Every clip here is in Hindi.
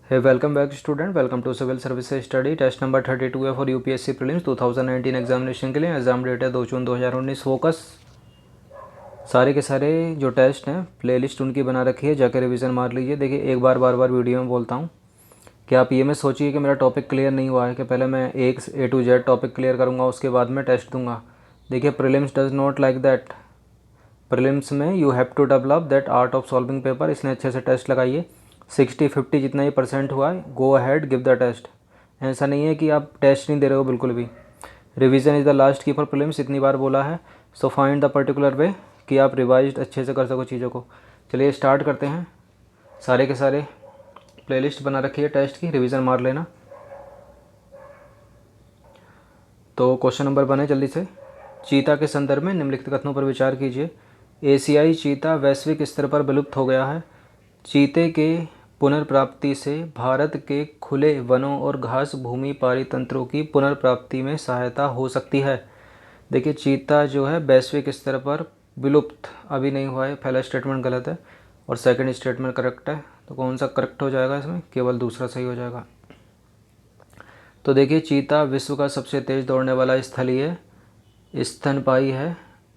Hey, welcome back student. Welcome to Civil Services Study. Test number 32 है फॉर यूपीएससी प्रीलिम्स 2019 एग्जामिनेशन के लिए। एग्जाम डेट है 2 जून 2019। फोकस सारे के सारे जो टेस्ट हैं प्लेलिस्ट उनकी बना रखी है, जाकर रिवीजन मार लीजिए। देखिए, एक बार बार वीडियो में बोलता हूँ कि आप ये में सोचिए कि मेरा टॉपिक क्लियर नहीं हुआ है कि पहले मैं एक A to Z topic clear करूँगा, उसके बाद में टेस्ट दूंगा। देखिए, prelims does not like that. Prelims में you have to develop that art of solving paper. इसलिए अच्छे से टेस्ट लगाइए। 60-50 जितना ही परसेंट हुआ है, go ahead give the test. ऐसा नहीं है कि आप टेस्ट नहीं दे रहे हो, बिल्कुल भी। रिवीजन इज़ द लास्ट की फॉर प्रीलिम्स, इतनी बार बोला है। So find the particular way कि आप रिवाइज अच्छे से कर सको चीज़ों को। चलिए स्टार्ट करते हैं। सारे के सारे प्लेलिस्ट बना रखी है टेस्ट की, रिवीजन मार लेना। तो क्वेश्चन नंबर 1 है, जल्दी से। चीता के संदर्भ में निम्नलिखित कथनों पर विचार कीजिए। एशियाई चीता वैश्विक स्तर पर विलुप्त हो गया है। चीते के पुनर्प्राप्ति से भारत के खुले वनों और घास भूमि पारितंत्रों की पुनर्प्राप्ति में सहायता हो सकती है। देखिए, चीता जो है वैश्विक स्तर पर विलुप्त अभी नहीं हुआ है। पहला स्टेटमेंट गलत है और सेकंड स्टेटमेंट करेक्ट है। तो कौन सा करेक्ट हो जाएगा इसमें? केवल दूसरा सही हो जाएगा। तो देखिए, चीता विश्व का सबसे तेज़ दौड़ने वाला स्थलीय स्तनपायी है।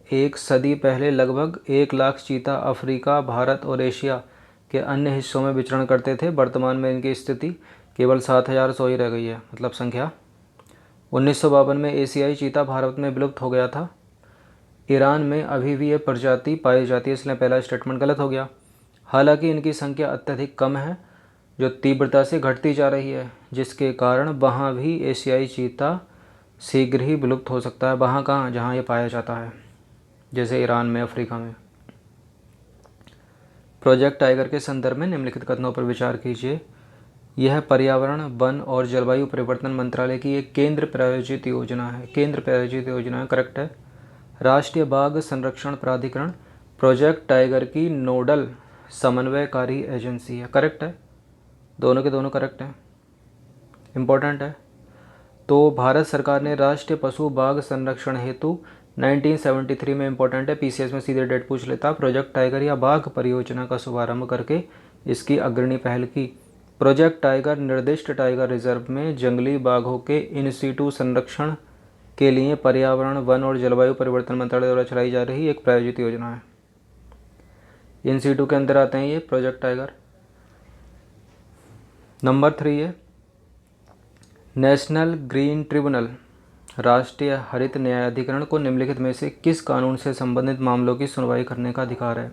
एक सदी पहले लगभग 1 लाख चीता अफ्रीका, भारत और एशिया के अन्य हिस्सों में विचरण करते थे। वर्तमान में इनकी स्थिति केवल 7,100 ही रह गई है, मतलब संख्या। 1952 में एशियाई चीता भारत में विलुप्त हो गया था। ईरान में अभी भी ये प्रजाति पाई जाती है, इसलिए पहला स्टेटमेंट गलत हो गया। हालांकि इनकी संख्या अत्यधिक कम है, जो तीव्रता से घटती जा रही है, जिसके कारण वहाँ भी एशियाई चीता शीघ्र ही विलुप्त हो सकता है। वहाँ कहाँ? जहाँ ये पाया जाता है, जैसे ईरान में, अफ्रीका में। प्रोजेक्ट टाइगर के संदर्भ में निम्नलिखित कथनों पर विचार कीजिए। यह पर्यावरण, वन और जलवायु परिवर्तन मंत्रालय की एक केंद्र प्रायोजित योजना है। केंद्र प्रायोजित योजना है, करेक्ट है। राष्ट्रीय बाघ संरक्षण प्राधिकरण प्रोजेक्ट टाइगर की नोडल समन्वयकारी एजेंसी है, करेक्ट है। दोनों के दोनों करेक्ट हैं, इम्पोर्टेंट है। तो भारत सरकार ने राष्ट्रीय पशु बाघ संरक्षण हेतु 1973 में, इंपॉर्टेंट है, पीसीएस में सीधे डेट पूछ लेता, प्रोजेक्ट टाइगर या बाघ परियोजना का शुभारंभ करके इसकी अग्रणी पहल की। प्रोजेक्ट टाइगर निर्दिष्ट टाइगर रिजर्व में जंगली बाघों के इन सीटू संरक्षण के लिए पर्यावरण, वन और जलवायु परिवर्तन मंत्रालय द्वारा चलाई जा रही एक प्रायोजित योजना है। इन सीटू के अंदर आते हैं ये प्रोजेक्ट टाइगर। नंबर 3 है, नेशनल ग्रीन ट्रिब्यूनल राष्ट्रीय हरित न्यायाधिकरण को निम्नलिखित में से किस कानून से संबंधित मामलों की सुनवाई करने का अधिकार है?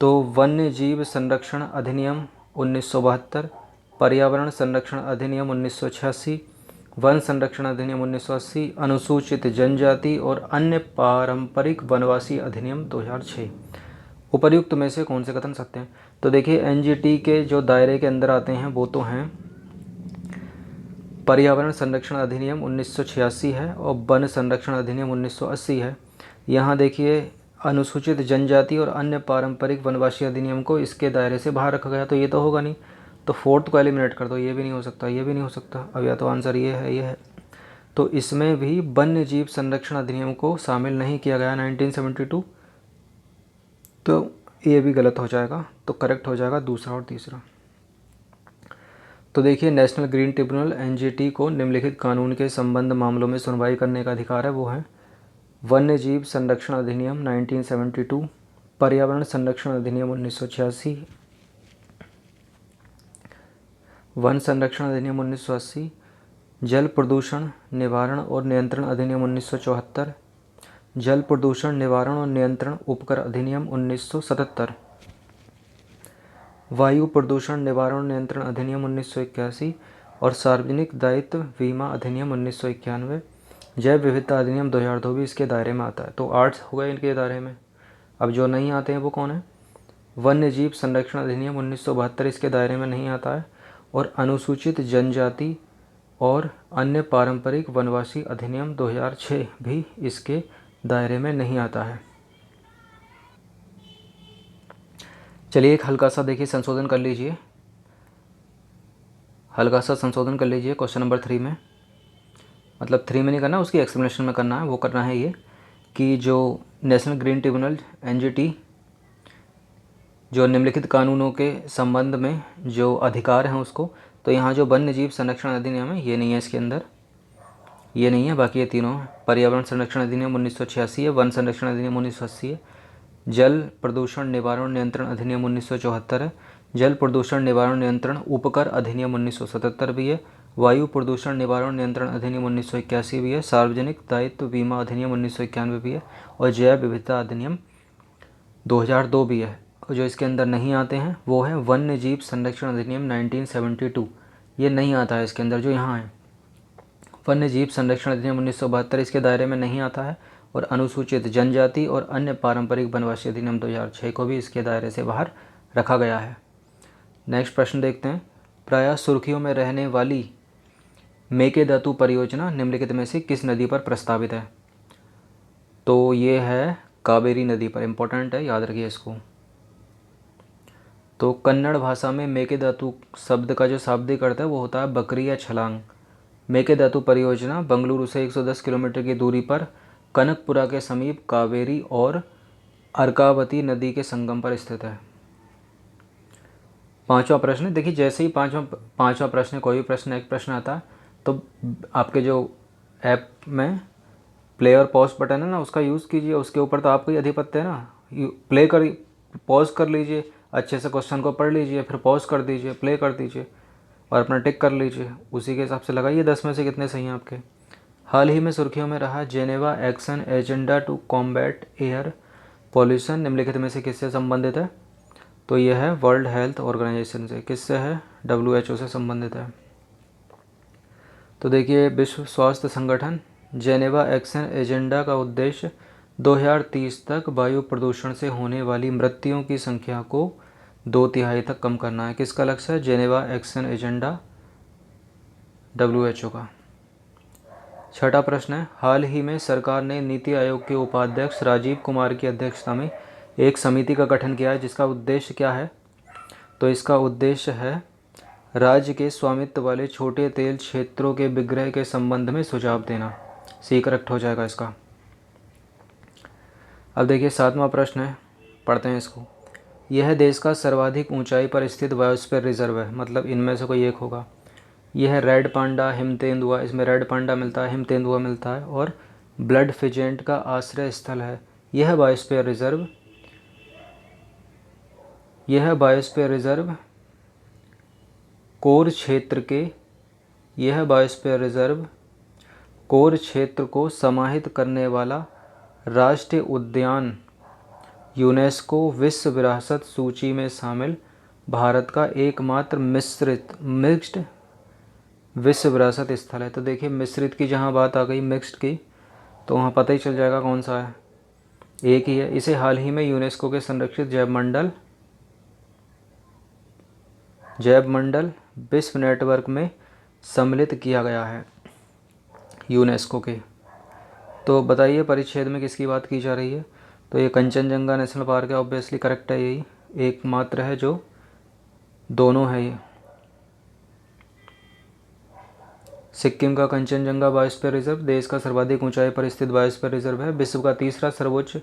तो वन्य जीव संरक्षण अधिनियम 1972, पर्यावरण संरक्षण अधिनियम 1986, वन संरक्षण अधिनियम 1980, अनुसूचित जनजाति और अन्य पारंपरिक वनवासी अधिनियम 2006। उपर्युक्त में से कौन से कथन सत्य हैं? तो देखिए, एनजीटी के जो दायरे के अंदर आते हैं वो तो हैं पर्यावरण संरक्षण अधिनियम 1986 है और वन संरक्षण अधिनियम 1980 है। यहाँ देखिए, अनुसूचित जनजाति और अन्य पारंपरिक वनवासी अधिनियम को इसके दायरे से बाहर रखा गया, तो ये तो होगा नहीं। तो फोर्थ को एलिमिनेट कर दो, ये भी नहीं हो सकता, ये भी नहीं हो सकता। अब या तो आंसर ये है, ये है। तो इसमें भी वन्य जीव संरक्षण अधिनियम को शामिल नहीं किया गया 1972, तो ये भी गलत हो जाएगा। तो करेक्ट हो जाएगा दूसरा और तीसरा। तो देखिए, नेशनल ग्रीन ट्रिब्यूनल एनजीटी को निम्नलिखित कानून के संबंध मामलों में सुनवाई करने का अधिकार है। वो है वन्य जीव संरक्षण अधिनियम 1972, पर्यावरण संरक्षण अधिनियम 1986, वन संरक्षण अधिनियम 1980, जल प्रदूषण निवारण और नियंत्रण अधिनियम 1974, जल प्रदूषण निवारण और नियंत्रण उपकर अधिनियम 1977, वायु प्रदूषण निवारण नियंत्रण अधिनियम 1981 और सार्वजनिक दायित्व बीमा अधिनियम 1991, जैव विविधता अधिनियम 2002 भी इसके दायरे में आता है। तो 8 हो गए इनके दायरे में। अब जो नहीं आते हैं वो कौन है? वन्य जीव संरक्षण अधिनियम 1972 इसके दायरे में नहीं आता है, और अनुसूचित जनजाति और अन्य पारंपरिक वनवासी अधिनियम 2006 भी इसके दायरे में नहीं आता है। चलिए, एक हल्का सा देखिए संशोधन कर लीजिए, हल्का सा संशोधन कर लीजिए क्वेश्चन नंबर 3 में। मतलब 3 में नहीं करना, उसकी एक्सप्लेनेशन में करना है। वो करना है ये कि जो नेशनल ग्रीन ट्रिब्यूनल एनजीटी जो निम्नलिखित कानूनों के संबंध में जो अधिकार हैं उसको, तो यहाँ जो वन्य जीव संरक्षण अधिनियम है ये नहीं है इसके अंदर, ये नहीं है, बाकी ये तीनों हैं। पर्यावरण संरक्षण अधिनियम 1986 है, वन संरक्षण अधिनियम 1980 है, जल प्रदूषण निवारण नियंत्रण अधिनियम 1974 है, जल प्रदूषण निवारण नियंत्रण उपकर अधिनियम 1977 भी है, वायु प्रदूषण निवारण नियंत्रण अधिनियम 1981 भी है, सार्वजनिक दायित्व बीमा अधिनियम 1991 भी है, और जैव विविधता अधिनियम 2002 भी है। और जो इसके अंदर नहीं आते हैं वो है वन्य जीव संरक्षण अधिनियम 1972, ये नहीं आता है इसके अंदर। जो यहाँ है वन्य जीव संरक्षण अधिनियम 1972 इसके दायरे में नहीं आता है, और अनुसूचित जनजाति और अन्य पारंपरिक वनवासी अधिनियम 2006 को भी इसके दायरे से बाहर रखा गया है। नेक्स्ट प्रश्न देखते हैं। प्रायः सुर्खियों में रहने वाली मेकेदातु परियोजना निम्नलिखित में से किस नदी पर प्रस्तावित है? तो ये है कावेरी नदी पर, इंपॉर्टेंट है, याद रखिए इसको। तो कन्नड़ भाषा में मेकेदातु शब्द का जो शाब्दिक अर्थ है वो होता है बकरी या छलांग। मेकेदातु परियोजना बंगलुरु से 110 किलोमीटर की दूरी पर कनकपुरा के समीप कावेरी और अर्कावती नदी के संगम पर स्थित है। पांचवा प्रश्न, देखिए जैसे ही पांचवा प्रश्न, कोई भी प्रश्न एक प्रश्न आता है तो आपके जो ऐप में प्ले और पॉज बटन है ना उसका यूज़ कीजिए, उसके ऊपर तो आपका ही अधिपत्य है ना। प्ले कर पॉज कर लीजिए, अच्छे से क्वेश्चन को पढ़ लीजिए, फिर पॉज कर दीजिए, प्ले कर दीजिए और अपना टिक कर लीजिए, उसी के हिसाब से लगाइए 10 में से कितने सही हैं आपके। हाल ही में सुर्खियों में रहा Geneva action agenda to combat air pollution निम्नलिखित में से किससे संबंधित है? तो यह है वर्ल्ड हेल्थ ऑर्गेनाइजेशन से। किससे है? WHO से संबंधित है। तो देखिए विश्व स्वास्थ्य संगठन जेनेवा एक्शन एजेंडा का उद्देश्य 2030 तक वायु प्रदूषण से होने वाली मृत्युओं की संख्या को 2/3 तक कम करना है। किसका लक्ष्य है? जेनेवा एक्शन एजेंडा WHO का। छठा प्रश्न है, हाल ही में सरकार ने नीति आयोग के उपाध्यक्ष राजीव कुमार की अध्यक्षता में एक समिति का गठन किया है जिसका उद्देश्य क्या है? तो इसका उद्देश्य है राज्य के स्वामित्व वाले छोटे तेल क्षेत्रों के विग्रह के संबंध में सुझाव देना। सी करेक्ट हो जाएगा इसका। अब देखिए 7वां प्रश्न है, पढ़ते हैं इसको। यह देश का सर्वाधिक ऊंचाई पर स्थित बायोस्फीयर रिजर्व है, मतलब इनमें से कोई एक होगा। यह है रेड पांडा, हिमतेंदुआ, इसमें रेड पांडा मिलता है, हिमतेंदुआ मिलता है, और ब्लड फिजेंट का आश्रय स्थल है। यह बायोस्फीयर रिजर्व कोर क्षेत्र को समाहित करने वाला राष्ट्रीय उद्यान, यूनेस्को विश्व विरासत सूची में शामिल भारत का एकमात्र मिक्स्ड विश्व विरासत स्थल है। तो देखिए मिश्रित की जहाँ बात आ गई, मिक्स्ड की, तो वहाँ पता ही चल जाएगा कौन सा है, एक ही है। इसे हाल ही में यूनेस्को के संरक्षित जैवमंडल विश्व नेटवर्क में सम्मिलित किया गया है यूनेस्को के। तो बताइए परिच्छेद में किसकी बात की जा रही है? तो ये कंचनजंगा नेशनल पार्क है, ऑब्वियसली करेक्ट है, यही एकमात्र है जो दोनों है। ये सिक्किम का कंचनजंगा बायोस्फीयर रिजर्व देश का सर्वाधिक ऊंचाई पर स्थित बायोस्फीयर रिजर्व है। विश्व का तीसरा सर्वोच्च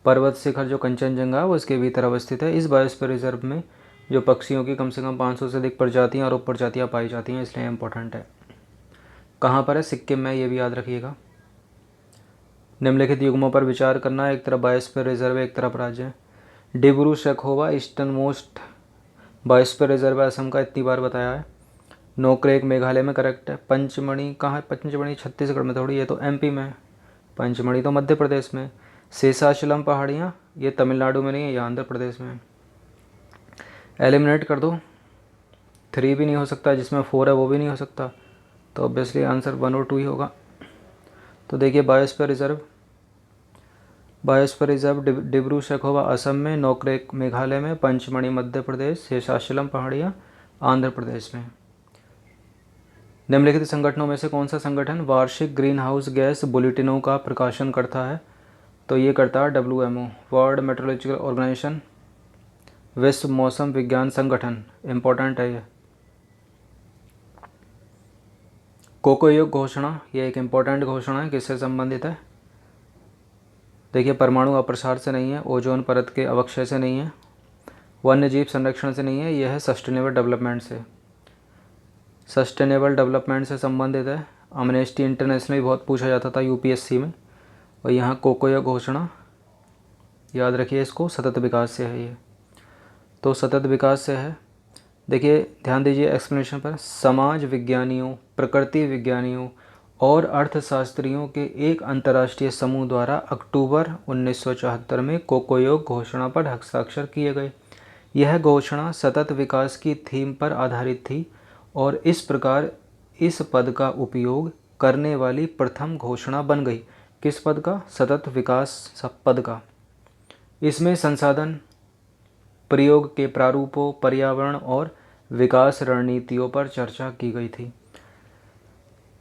पर्वत शिखर जो कंचनजंगा है वो इसके भीतर अवस्थित है। इस बायोस्फीयर रिजर्व में जो पक्षियों की कम से कम 500 से अधिक प्रजातियाँ और उपप्रजातियाँ पाई जाती हैं, इसलिए इम्पोर्टेंट है। कहाँ पर है? सिक्किम में, ये भी याद रखिएगा। निम्नलिखित युग्मों पर विचार करना, एक तरफ बायोस्फीयर रिजर्व है, एक तरफ राज्य है। Dibru Saikhowa eastern most biosphere reserve है, असम का, इतनी बार बताया है। नोक्रेक मेघालय में, करेक्ट है। पंचमढ़ी कहाँ है? पंचमढ़ी छत्तीसगढ़ में थोड़ी, ये तो MP में है। पंचमढ़ी तो मध्य प्रदेश में। शेषाचलम पहाड़ियाँ ये तमिलनाडु में नहीं है, ये आंध्र प्रदेश में है। एलिमिनेट कर दो, 3 भी नहीं हो सकता, जिसमें 4 है वो भी नहीं हो सकता, तो ऑब्वियसली आंसर 1 और 2 ही होगा। तो देखिए बायोस्फीयर रिजर्व डिब्रू सैखोवा असम में, नोक्रेक मेघालय में, पंचमढ़ी मध्य प्रदेश, शेषाचलम पहाड़ियाँ आंध्र प्रदेश में। निम्नलिखित संगठनों में से कौन सा संगठन वार्षिक ग्रीन हाउस गैस बुलेटिनों का प्रकाशन करता है? तो ये करता है WMO, वर्ल्ड मेट्रोलॉजिकल ऑर्गेनाइजेशन, विश्व मौसम विज्ञान संगठन, इम्पोर्टेंट है ये। कोकोयोग घोषणा, ये एक इम्पोर्टेंट घोषणा है, किससे संबंधित है? देखिए परमाणु अप्रसार से नहीं है, ओजोन परत के अवक्षय से नहीं है, वन्य जीव संरक्षण से नहीं है, यह है सस्टेनेबल डेवलपमेंट से। सस्टेनेबल डेवलपमेंट से संबंधित है। अमनेस्टी इंटरनेशनल भी बहुत पूछा जाता था यूपीएससी में। और यहाँ कोकोयो घोषणा, याद रखिए इसको, सतत विकास से है ये, तो सतत विकास से है। देखिए ध्यान दीजिए एक्सप्लेनेशन पर। समाज विज्ञानियों, प्रकृति विज्ञानियों और अर्थशास्त्रियों के एक अंतर्राष्ट्रीय समूह द्वारा अक्टूबर 1974 में कोकोयो घोषणा पर हस्ताक्षर किए गए। यह घोषणा सतत विकास की थीम पर आधारित थी और इस प्रकार इस पद का उपयोग करने वाली प्रथम घोषणा बन गई। किस पद का? सतत विकास पद का। इसमें संसाधन प्रयोग के प्रारूपों, पर्यावरण और विकास रणनीतियों पर चर्चा की गई थी।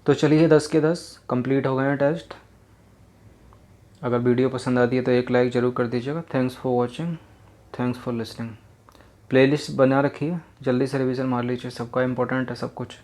तो चलिए 10 के 10 कंप्लीट हो गए हैं टेस्ट। अगर वीडियो पसंद आती है तो एक लाइक ज़रूर कर दीजिएगा। Thanks for watching, thanks for listening. Playlist बना रखिए, जल्दी से रिवीजन मार लीजिए, सबका इम्पोर्टेंट है सब कुछ।